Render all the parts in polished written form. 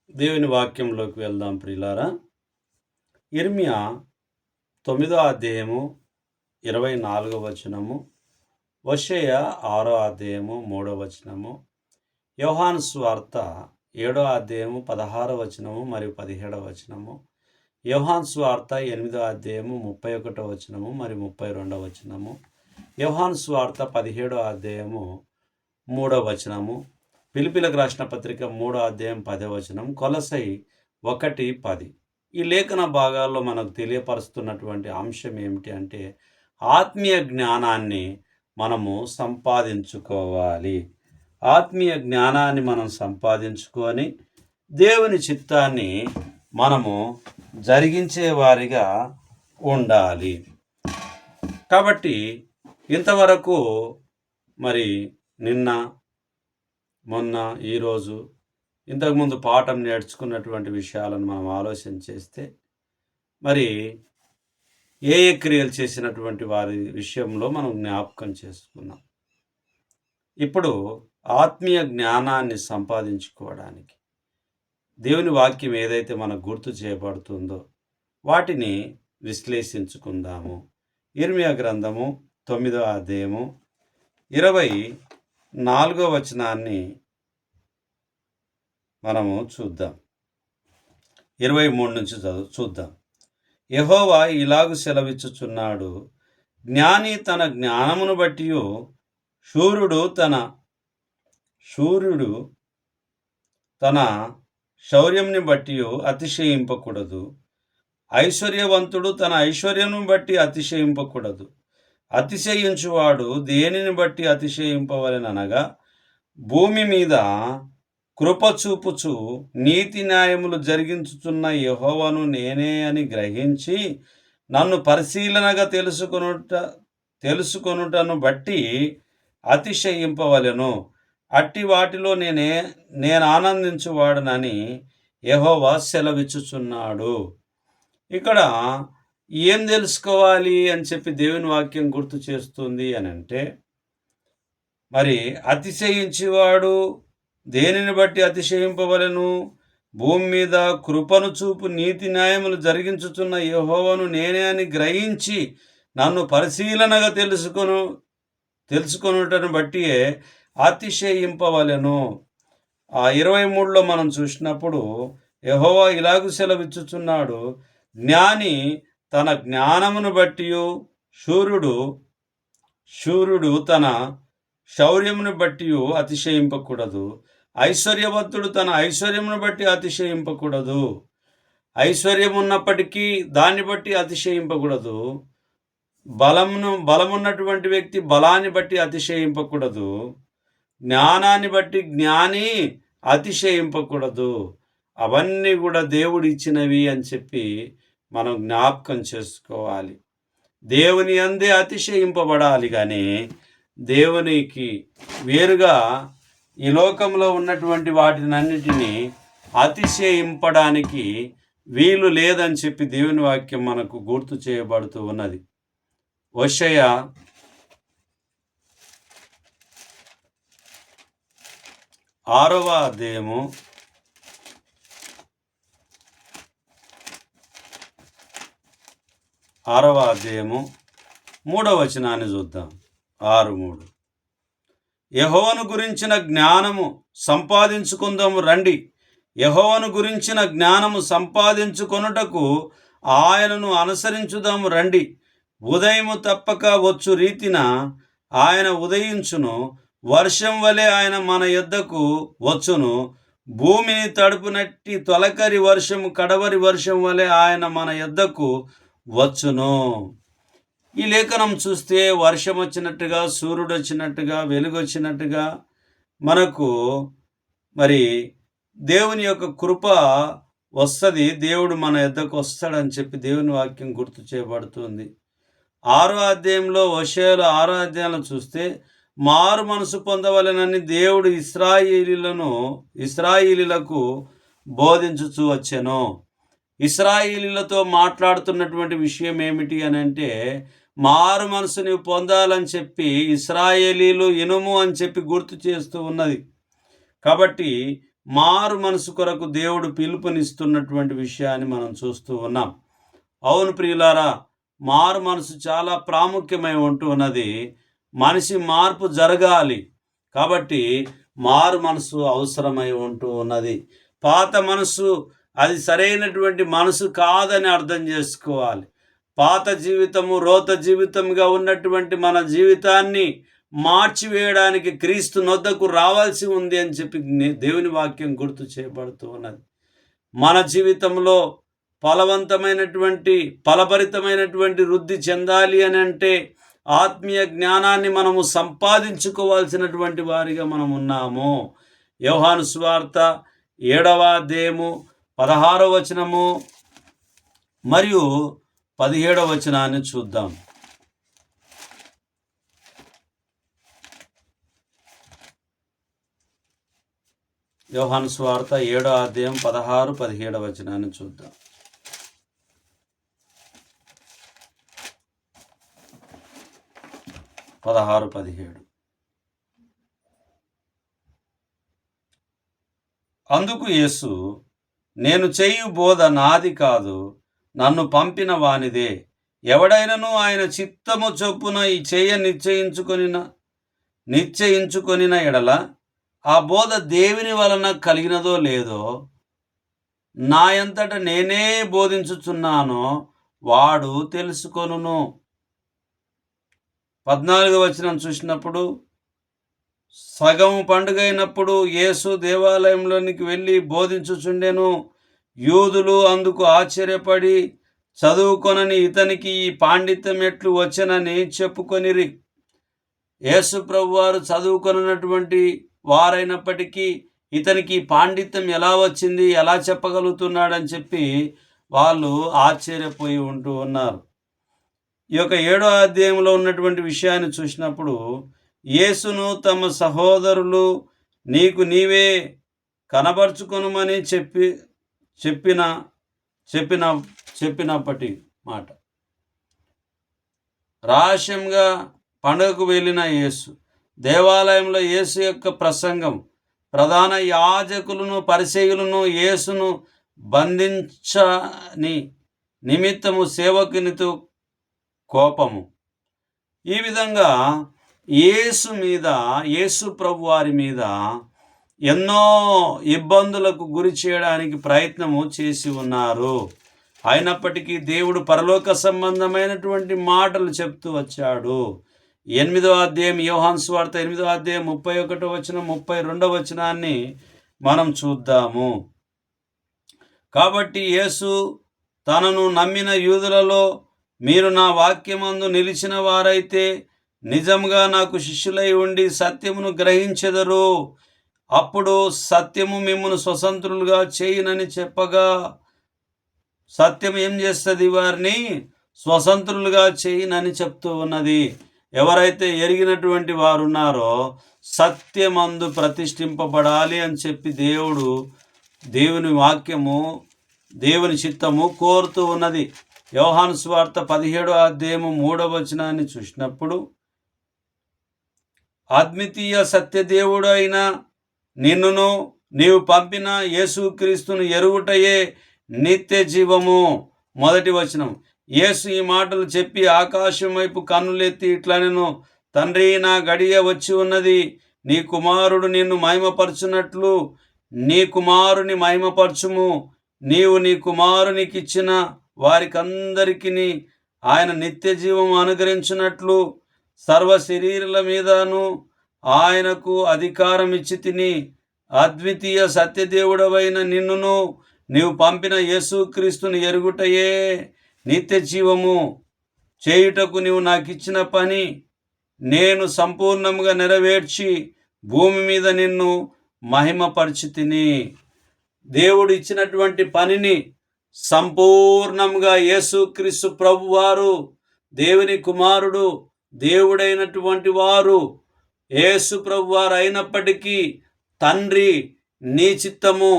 దేవుని వాక్యంలోకి వెళ్దాం ప్రియులారా. యిర్మీయా 9వ అధ్యాయము 24వ వచనము, హోషేయ 6వ అధ్యాయము 3వ వచనము, యోహాను సువార్త 7వ అధ్యాయము 16వ వచనము మరియు 17వ వచనము, యోహాను సువార్త 8వ అధ్యాయము 31వ వచనము మరియు 32వ వచనము, యోహాను సువార్త 17వ అధ్యాయము 3వ వచనము, ఫిలిప్పీలకు రాసిన పత్రిక 3వ అధ్యాయం 10వ వచనం, కొలసై 1:10. ఈ లేఖన భాగాల్లో మనకు తెలియపరుస్తున్నటువంటి అంశం ఏమిటి అంటే, ఆత్మీయ జ్ఞానాన్ని మనము సంపాదించుకోవాలి. ఆత్మీయ జ్ఞానాన్ని మనం సంపాదించుకొని దేవుని చిత్తాన్ని మనము జరిగించే వారిగా ఉండాలి. కాబట్టి ఇంతవరకు మరి నిన్న, మొన్న, ఈరోజు, ఇంతకుముందు పాఠం నేర్చుకున్నటువంటి విషయాలను మనం ఆలోచన చేస్తే, మరి ఏ క్రియలు చేసినటువంటి వారి విషయంలో మనం జ్ఞాపకం చేసుకున్నాం. ఇప్పుడు ఆత్మీయ జ్ఞానాన్ని సంపాదించుకోవడానికి దేవుని వాక్యం ఏదైతే మనకు గుర్తు చేయబడుతుందో వాటిని విశ్లేషించుకుందాము. యిర్మీయా గ్రంథము 9వ అధ్యాయము 24వ వచనాన్ని మనము చూద్దాం. 23 నుంచి చూద్దాం. యెహోవా ఇలాగు సెలవిచ్చుచున్నాడు, జ్ఞాని తన జ్ఞానమును బట్టియు, శూరుడు తన శౌర్యంని బట్టియు అతిశయింపకూడదు. ఐశ్వర్యవంతుడు తన ఐశ్వర్యమును బట్టి అతిశయింపకూడదు. అతిశయించువాడు దేనిని బట్టి అతిశయింపవలెననగా, భూమి మీద కృప చూపుచు నీతి న్యాయములు జరిగించుచున్న యెహోవాను నేనే అని గ్రహించి నన్ను పరిశీలనగా తెలుసుకొనుటను బట్టి అతిశయింపవలెను. అట్టి వాటిలో నేను ఆనందించువాడనని యెహోవా సెలవిచ్చుచున్నాడు. ఇక్కడ ఏం తెలుసుకోవాలి అని చెప్పి దేవుని వాక్యం గుర్తు చేస్తుంది అని అంటే, మరి అతిశయించేవాడు దేనిని బట్టి అతిశయింపవలెను? భూమి మీద కృపను చూపు నీతి న్యాయములు జరిగించుచున్న యెహోవాను నేనే అని గ్రహించి నన్ను పరిశీలనగా తెలుసుకొనుటను బట్టియే అతిశయింపవలెను. 23లో మనం చూసినప్పుడు యెహోవా ఇలాగు సెలవిచ్చుచున్నాడు, జ్ఞాని తన జ్ఞానమును బట్టియు, శూరుడు తన శౌర్యమును బట్టియు అతిశయింపకూడదు. ఐశ్వర్యవంతుడు తన ఐశ్వర్యమును బట్టి అతిశయింపకూడదు. ఐశ్వర్యం ఉన్నప్పటికీ దాన్ని బట్టి అతిశయింపకూడదు. బలమున్నటువంటి వ్యక్తి బలాన్ని బట్టి అతిశయింపకూడదు. జ్ఞానాన్ని బట్టి జ్ఞాని అతిశయింపకూడదు. అవన్నీ కూడా దేవుడు ఇచ్చినవి అని చెప్పి మనం జ్ఞాపకం చేసుకోవాలి. దేవుని యందే అతిశయింపబడాలి, కానీ దేవునికి వేరుగా ఈ లోకంలో ఉన్నటువంటి వాటినన్నిటినీ అతిశయింపడానికి వీలు లేదని చెప్పి దేవుని వాక్యం మనకు గుర్తు చేయబడుతూ ఉన్నది. హోషేయ 6వ అధ్యాయము 3వ వచనాన్ని చూద్దాం. 6:3 యెహోవాను గురించిన జ్ఞానము సంపాదించుకుందాము రండి. యెహోవాను గురించిన జ్ఞానము సంపాదించుకొనుటకు ఆయనను అనుసరించుదాము రండి. ఉదయము తప్పక వచ్చు రీతిన ఆయన ఉదయించును. వర్షం వలె ఆయన మన యొద్దకు వచ్చును. భూమిని తడుపునట్టి తొలకరి వర్షము కడవరి వర్షం వలె ఆయన మన యొద్దకు వచ్చును. ఈ లేఖనం చూస్తే వర్షం వచ్చినట్టుగా, సూర్యుడు వచ్చినట్టుగా, వెలుగు వచ్చినట్టుగా మనకు మరి దేవుని యొక్క కృప వస్తుంది. దేవుడు మన యొద్దకు వస్తాడని చెప్పి దేవుని వాక్యం గుర్తు చేయబడుతుంది. 6వ అధ్యాయంలో, హోషేయలో 6వ అధ్యాయంలో చూస్తే, మారు మనసు పొందవలెనని దేవుడు ఇశ్రాయేలీయులకు బోధించుచూ వచ్చెను. ఇశ్రాయేలీయులతో మాట్లాడుతున్నటువంటి విషయం ఏమిటి అని అంటే, మారు మనసుని పొందాలని చెప్పి ఇశ్రాయేలీలు ఇనుము అని చెప్పి గుర్తు చేస్తూ ఉన్నది. కాబట్టి మారు మనసు కొరకు దేవుడు పిలుపునిస్తున్నటువంటి విషయాన్ని మనం చూస్తూ ఉన్నాం. అవును ప్రియులారా, మారు మనసు చాలా ప్రాముఖ్యమై ఉంటూ ఉన్నది. మనిషి మార్పు జరగాలి కాబట్టి మారు మనసు అవసరమై ఉంటూ ఉన్నది. పాత మనసు అది సరైనటువంటి మనసు కాదని అర్థం చేసుకోవాలి. పాత జీవితము రోత జీవితంగా ఉన్నటువంటి మన జీవితాన్ని మార్చివేయడానికి క్రీస్తు నొద్దకు రావాల్సి ఉంది అని చెప్పి దేవుని వాక్యం గుర్తు చేయబడుతూ ఉన్నది. మన జీవితంలో ఫలభరితమైనటువంటి వృద్ధి చెందాలి అని అంటే ఆత్మీయ జ్ఞానాన్ని మనము సంపాదించుకోవాల్సినటువంటి వారిగా మనం ఉన్నాము. యోహాను సువార్త 7వ అధ్యాయము 16వ వచనము మరియు 17వ వచనాన్ని చూద్దాం. యోహాను సువార్త 7వ అధ్యాయం 16, 17వ వచనాన్ని చూద్దాం. అందుకు యేసు, నేను చేయు బోధ నాది కాదు, నన్ను పంపిన వానిదే. ఎవడైనను ఆయన చిత్తము చొప్పున ఈ నిశ్చయించుకొనిన ఎడల ఆ బోధ దేవుని వలన కలిగినదో లేదో, నా యంతట నేనే బోధించుచున్నానో వాడు తెలుసుకొనును. 14వ వచనం చూసినప్పుడు, సగం పండుగ అయినప్పుడు యేసు దేవాలయంలోనికి వెళ్ళి బోధించుచుండెను. యూదులు అందుకు ఆశ్చర్యపడి చదువుకొనని ఇతనికి ఈ పాండిత్యం ఎట్లు వచ్చనని చెప్పుకొనిరి. యేసు ప్రభువారు చదువుకొనటువంటి వారైనప్పటికీ ఇతనికి పాండిత్యం ఎలా వచ్చింది, ఎలా చెప్పగలుగుతున్నాడని చెప్పి వాళ్ళు ఆశ్చర్యపోయి ఉంటూ ఉన్నారు. ఈ యొక్క 7వ అధ్యాయంలో ఉన్నటువంటి విషయాన్ని చూసినప్పుడు, యేసును తమ సహోదరులు నీకు నీవే కనబరుచుకొనుమని చెప్పినప్పటి మాట. రహస్యంగా పండుగకు వెళ్ళిన యేసు, దేవాలయంలో యేసు యొక్క ప్రసంగం, ప్రధాన యాజకులను పరిసయ్యులను యేసును బంధించని నిమిత్తము సేవకునితో కోపము. ఈ విధంగా యేసు ప్రభు వారి మీద ఎన్నో ఇబ్బందులకు గురి చేయడానికి ప్రయత్నము చేసి ఉన్నారు. అయినప్పటికీ దేవుడు పరలోక సంబంధమైనటువంటి మాటలు చెప్తూ వచ్చాడు. 8వ అధ్యాయం యోహాను సువార్త 8వ అధ్యాయం 31వ వచనం 32వ వచనాన్ని మనం చూద్దాము. కాబట్టి యేసు తనను నమ్మిన యూదులలో, మీరు నా వాక్యమందు నిలిచిన వారైతే నిజంగా నాకు శిష్యులై ఉండి సత్యమును గ్రహించెదరు. అప్పుడు సత్యము మిమ్మును స్వతంత్రులుగా చేయునని చెప్పగా, సత్యం ఏం చేస్తుంది? వారిని స్వతంత్రులుగా చేయునని చెప్తూ ఉన్నది. ఎవరైతే ఎరిగినటువంటి వారు ఉన్నారో సత్యమందు ప్రతిష్ఠింపబడాలి అని చెప్పి దేవుని వాక్యము, దేవుని చిత్తము కోరుతూ ఉన్నది. యోహాను సువార్త 17వ అధ్యాయము 3వ వచనాన్ని చూసినప్పుడు, అద్వితీయ సత్యదేవుడు అయిన నిన్నును నీవు పంపిన యేసుక్రీస్తును ఎరుగుటయే నిత్య జీవము. 1వ వచనం, యేసు ఈ మాటలు చెప్పి ఆకాశం వైపు కన్నులెత్తి ఇట్లనెను, తండ్రి, నా గడియ వచ్చి ఉన్నది. నీ కుమారుడు నిన్ను మహిమపరచునట్లు నీ కుమారుని మహిమపరచుము. నీవు నీ కుమారునికిచ్చిన వారికందరికీ ఆయన నిత్య జీవము అనుగ్రహించినట్లు సర్వ శరీరుల మీదను ఆయనకు అధికారం ఇచ్చి తిని. అద్వితీయ సత్యదేవుడవైన నిన్నును నీవు పంపిన యేసుక్రీస్తుని ఎరుగుటయే నిత్య జీవము. చేయుటకు నీవు నాకిచ్చిన పని నేను సంపూర్ణంగా నెరవేర్చి భూమి మీద నిన్ను మహిమపరిచి తిని. దేవుడు ఇచ్చినటువంటి పనిని సంపూర్ణంగా యేసుక్రీస్తు ప్రభువారు, దేవుని కుమారుడు, దేవుడైనటువంటి వారు యేసు ప్రభువారు అయినప్పటికీ, తండ్రి నీ చిత్తము,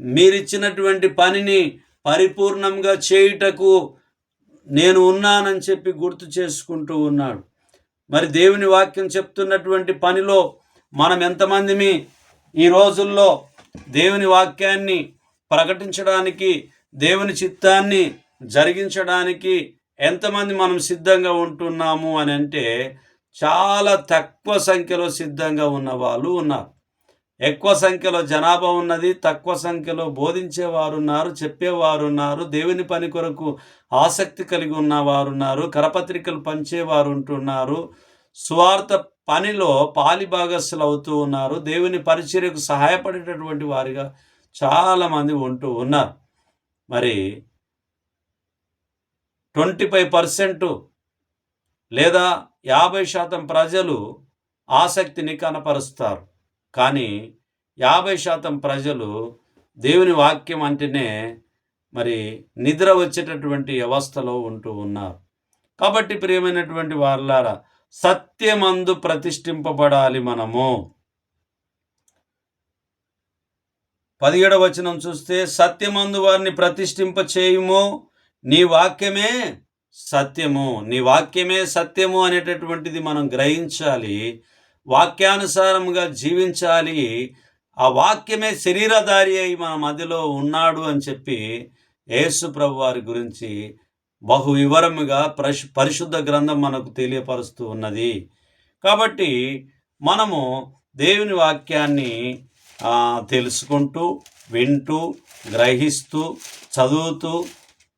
మీరిచ్చినటువంటి పనిని పరిపూర్ణంగా చేయుటకు నేను ఉన్నానని చెప్పి గుర్తు చేసుకుంటూ ఉన్నాడు. మరి దేవుని వాక్యం చెప్తున్నటువంటి పనిలో మనం ఎంతమందిమి ఈ రోజుల్లో దేవుని వాక్యాన్ని ప్రకటించడానికి, దేవుని చిత్తాన్ని జరిగించడానికి ఎంతమంది మనం సిద్ధంగా ఉంటున్నాము అని అంటే చాలా తక్కువ సంఖ్యలో సిద్ధంగా ఉన్న వాళ్ళు ఉన్నారు. ఎక్కువ సంఖ్యలో జనాభా ఉన్నది, తక్కువ సంఖ్యలో బోధించేవారు ఉన్నారు, చెప్పేవారు ఉన్నారు, దేవుని పని కొరకు ఆసక్తి కలిగి ఉన్నవారు ఉన్నారు, కరపత్రికలు పంచేవారు ఉంటున్నారు, సువార్త పనిలో పాలిభాగస్సులు అవుతూ ఉన్నారు, దేవుని పరిచర్యకు సహాయపడేటటువంటి వారిగా చాలామంది ఉంటూ ఉన్నారు. మరి 25% లేదా 50% ప్రజలు ఆసక్తిని కనపరుస్తారు. కానీ 50% ప్రజలు దేవుని వాక్యం అంటేనే మరి నిద్ర వచ్చేటటువంటి అవస్థలో ఉంటూ ఉన్నారు. కాబట్టి ప్రియమైనటువంటి వారలారా, సత్యమందు ప్రతిష్ఠింపబడాలి మనము. 17వ వచనం చూస్తే, సత్యమందు వారిని ప్రతిష్ఠింప చేయుము, నీ వాక్యమే సత్యము. నీ వాక్యమే సత్యము అనేటటువంటిది మనం గ్రహించాలి, వాక్యానుసారముగా జీవించాలి. ఆ వాక్యమే శరీరధారి అయి మన మధ్యలో ఉన్నాడు అని చెప్పి యేసు ప్రభు వారి గురించి బహు వివరముగా పరిశుద్ధ గ్రంథం మనకు తెలియపరుస్తూ ఉన్నది. కాబట్టి మనము దేవుని వాక్యాన్ని తెలుసుకుంటూ, వింటూ, గ్రహిస్తూ, చదువుతూ,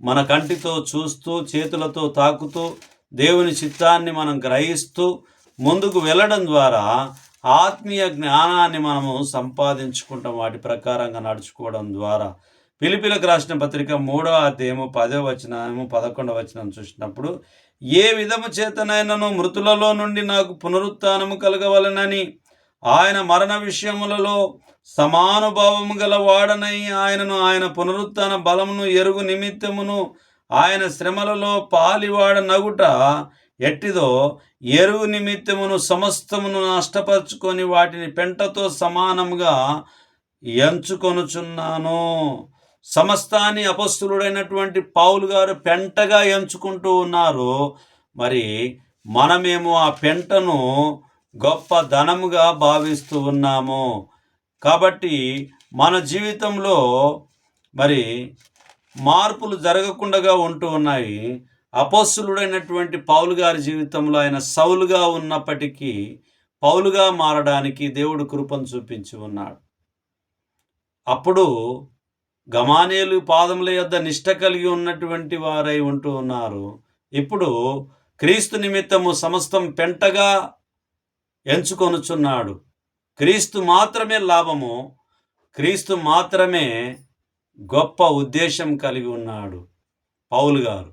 మన కంటితో చూస్తూ, చేతులతో తాకుతూ, దేవుని చిత్తాన్ని మనం గ్రహిస్తూ ముందుకు వెళ్ళడం ద్వారా ఆత్మీయ జ్ఞానాన్ని మనము సంపాదించుకుంటాం. వాటి ప్రకారంగా నడుచుకోవడం ద్వారా ఫిలిప్పీలకు రాసిన పత్రిక 3వ అధ్యాయము 10వ వచనము 11వ వచనం చూసినప్పుడు, ఏ విధము చేతనైనను మృతులలో నుండి నాకు పునరుత్థానము కలగవలెనని ఆయన మరణ విషయములలో సమానుభావము గల వాడనై ఆయనను, ఆయన పునరుత్థాన బలమును ఎరుగు నిమిత్తమును ఆయన శ్రమలలో పాలివాడనగుట ఎట్టిదో ఎరువు నిమిత్తమును సమస్తమును నష్టపరుచుకొని వాటిని పెంటతో సమానముగా ఎంచుకొనుచున్నాను. సమస్తాన్ని అపొస్తలుడైనటువంటి పౌలు గారు పెంటగా ఎంచుకుంటూ ఉన్నారు. మరి మనమేమో ఆ పెంటను గొప్ప ధనముగా భావిస్తూ ఉన్నాము. కాబట్టి మన జీవితంలో మరి మార్పులు జరగకుండా ఉంటూ ఉన్నాయి. అపొస్తలుడైనటువంటి పౌలు గారి జీవితంలో ఆయన సౌలుగా ఉన్నప్పటికీ పౌలుగా మారడానికి దేవుడు కృపను చూపించి ఉన్నాడు. అప్పుడు గమానేలు పాదముల యొద్ద నిష్ట కలిగి ఉన్నటువంటి వారై ఉంటూ ఉన్నారు. ఇప్పుడు క్రీస్తు నిమిత్తము సమస్తం పెంటగా ఎంచుకొనుచున్నాడు. క్రీస్తు మాత్రమే లాభము, క్రీస్తు మాత్రమే గొప్ప ఉద్దేశం కలిగి ఉన్నాడు పౌలు గారు.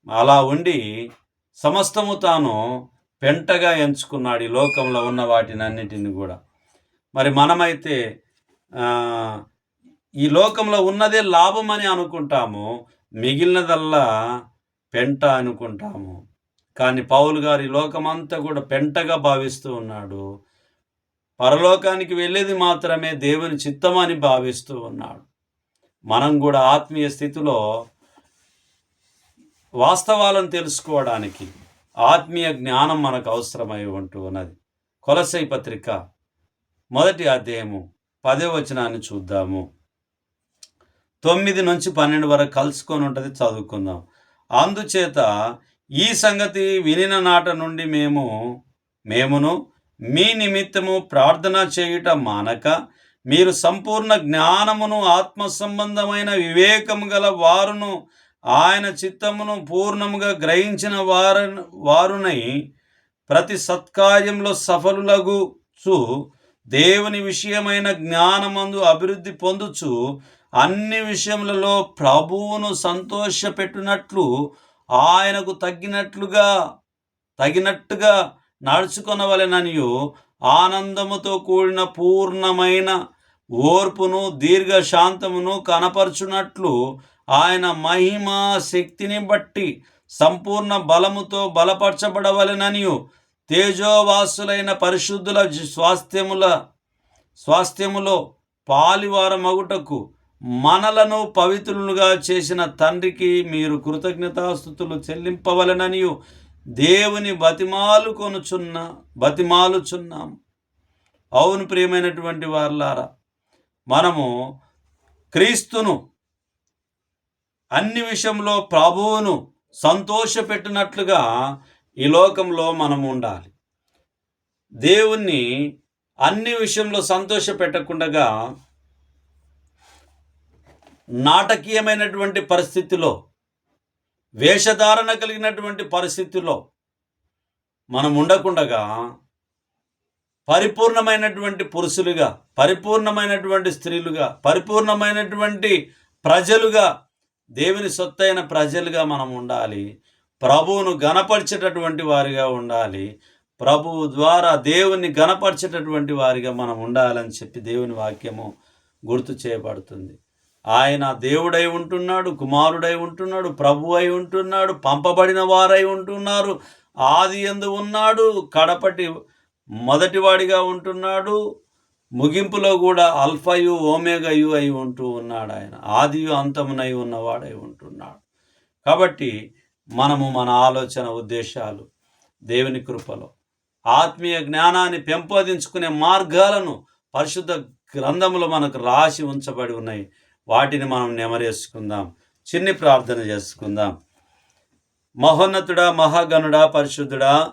అలా ఉండి సమస్తము తాను పెంటగా ఎంచుకున్నాడు ఈ లోకంలో ఉన్న వాటినన్నిటిని కూడా. మరి మనమైతే ఈ లోకంలో ఉన్నదే లాభం అని అనుకుంటాము, మిగిలినదల్లా పెంట అనుకుంటాము. కానీ పౌలు గారు ఈ లోకమంతా కూడా పెంటగా భావిస్తూ ఉన్నాడు. పరలోకానికి వెళ్ళేది మాత్రమే దేవుని చిత్తం అని భావిస్తూ ఉన్నాడు. మనం కూడా ఆత్మీయ స్థితిలో వాస్తవాలను తెలుసుకోవడానికి ఆత్మీయ జ్ఞానం మనకు అవసరమై ఉంటూ ఉన్నది. కొలస్సై పత్రిక 1వ అధ్యాయము 10వ వచనాన్ని చూద్దాము. 9 నుంచి 12 వరకు కలుసుకొని ఉంటుంది, చదువుకుందాం. అందుచేత ఈ సంగతి వినిన నాట నుండి మేమును మీ నిమిత్తము ప్రార్థన చేయుట మానక, మీరు సంపూర్ణ జ్ఞానమును ఆత్మ సంబంధమైన వివేకము గల వారును ఆయన చిత్తమును పూర్ణముగా గ్రహించిన వారునై ప్రతి సత్కార్యంలో సఫలులగుచు దేవుని విషయమైన జ్ఞానమందు అభివృద్ధి పొందుచు అన్ని విషయములలో ప్రభువును సంతోషపెట్టునట్లు ఆయనకు తగినట్టుగా నడుచుకొనవలెననియు ఆనందముతో కూడిన పూర్ణమైన ఓర్పును దీర్ఘశాంతమును కనపరచునట్లు ఆయన మహిమా శక్తిని బట్టి సంపూర్ణ బలముతో బలపరచబడవలెననియు తేజోవాసులైన పరిశుద్ధుల స్వాస్థ్యములో పాలివారమగుటకు మనలను పవిత్రులుగా చేసిన తండ్రికి మీరు కృతజ్ఞతాస్తుతులు చెల్లింపవలెననియు దేవుని బతిమాలుచున్నాం. అవును ప్రియమైనటువంటి వారలారా, మనము క్రీస్తును అన్ని విషయంలో ప్రభువును సంతోషపెట్టినట్లుగా ఈ లోకంలో మనం ఉండాలి. దేవుణ్ణి అన్ని విషయంలో సంతోషపెట్టకుండా నాటకీయమైనటువంటి పరిస్థితిలో, వేషధారణ కలిగినటువంటి పరిస్థితిలో మనం ఉండకుండగా పరిపూర్ణమైనటువంటి పురుషులుగా, పరిపూర్ణమైనటువంటి స్త్రీలుగా, పరిపూర్ణమైనటువంటి ప్రజలుగా, దేవుని సొత్తైన ప్రజలుగా మనం ఉండాలి. ప్రభువును గణపరిచేటటువంటి వారిగా ఉండాలి. ప్రభువు ద్వారా దేవుని గణపరిచేటటువంటి వారిగా మనం ఉండాలని చెప్పి దేవుని వాక్యము గుర్తు చేయబడుతుంది. ఆయన దేవుడై ఉంటున్నాడు, కుమారుడై ఉంటున్నాడు, ప్రభు అయి ఉంటున్నాడు, పంపబడిన వారై ఉంటున్నారు, ఆది యందు ఉన్నాడు, కడపటి మొదటివాడిగా ఉంటున్నాడు, ముగింపులో కూడా అల్ఫయు ఓమేగయు అయి ఉంటూ ఉన్నాడు. ఆయన ఆదియు అంతమునై ఉన్నవాడై ఉంటున్నాడు. కాబట్టి మనము మన ఆలోచన ఉద్దేశాలు దేవుని కృపలో ఆత్మీయ జ్ఞానాన్ని పెంపొందించుకునే మార్గాలను పరిశుద్ధ గ్రంథములో మనకు రాసి ఉంచబడి ఉన్నాయి. వాటిని మనం నెమరేసుకుందాం. చిన్ని ప్రార్థన చేసుకుందాం. మహోన్నతుడా, మహాగణుడా, పరిశుద్ధుడా,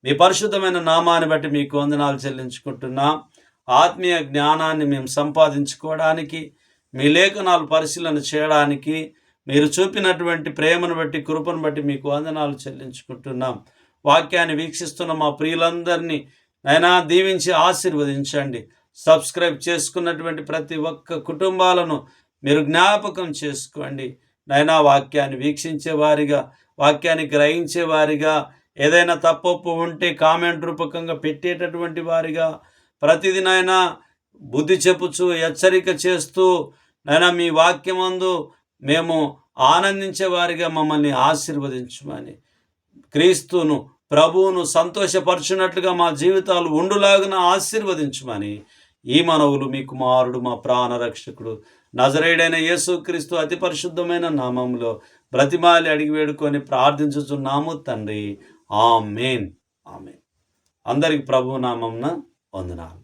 మీ పరిశుద్ధమైన నామాన్ని బట్టి మీకు వందనాలు చెల్లించుకుంటున్నాం. ఆత్మీయ జ్ఞానాన్ని మేము సంపాదించుకోవడానికి, మీ లేఖనాలు పరిశీలన చేయడానికి మీరు చూపినటువంటి ప్రేమను బట్టి, కృపను బట్టి మీకు వందనాలు చెల్లించుకుంటున్నాం. వాక్యాన్ని వీక్షిస్తున్న మా ప్రియులందరినీ నైనా దీవించి ఆశీర్వదించండి. సబ్స్క్రైబ్ చేసుకున్నటువంటి ప్రతి ఒక్క కుటుంబాలను మీరు జ్ఞాపకం చేసుకోండి. నైనా వాక్యాన్ని వీక్షించేవారిగా, వాక్యాన్ని గ్రహించేవారిగా, ఏదైనా తప్పొప్పు ఉంటే కామెంట్ రూపకంగా పెట్టేటటువంటి వారిగా, ప్రతిదినైనా బుద్ధి చెప్పుచు హెచ్చరిక చేస్తూ నైనా మీ వాక్యమందు మేము ఆనందించే వారిగా మమ్మల్ని ఆశీర్వదించమని, క్రీస్తును ప్రభువును సంతోషపరచునట్లుగా మా జీవితాలు ఉండులాగున ఆశీర్వదించమని ఈ మనవులు మీ కుమారుడు, మా ప్రాణరక్షకుడు నజరేయుడైన యేసుక్రీస్తు అతి పరిశుద్ధమైన నామములో బ్రతిమాలి అడిగి వేడుకొని ప్రార్థించుచున్నాము తండ్రి. ఆమేన్. ఆమేన్. అందరికి ప్రభు నామమున వందనాలు.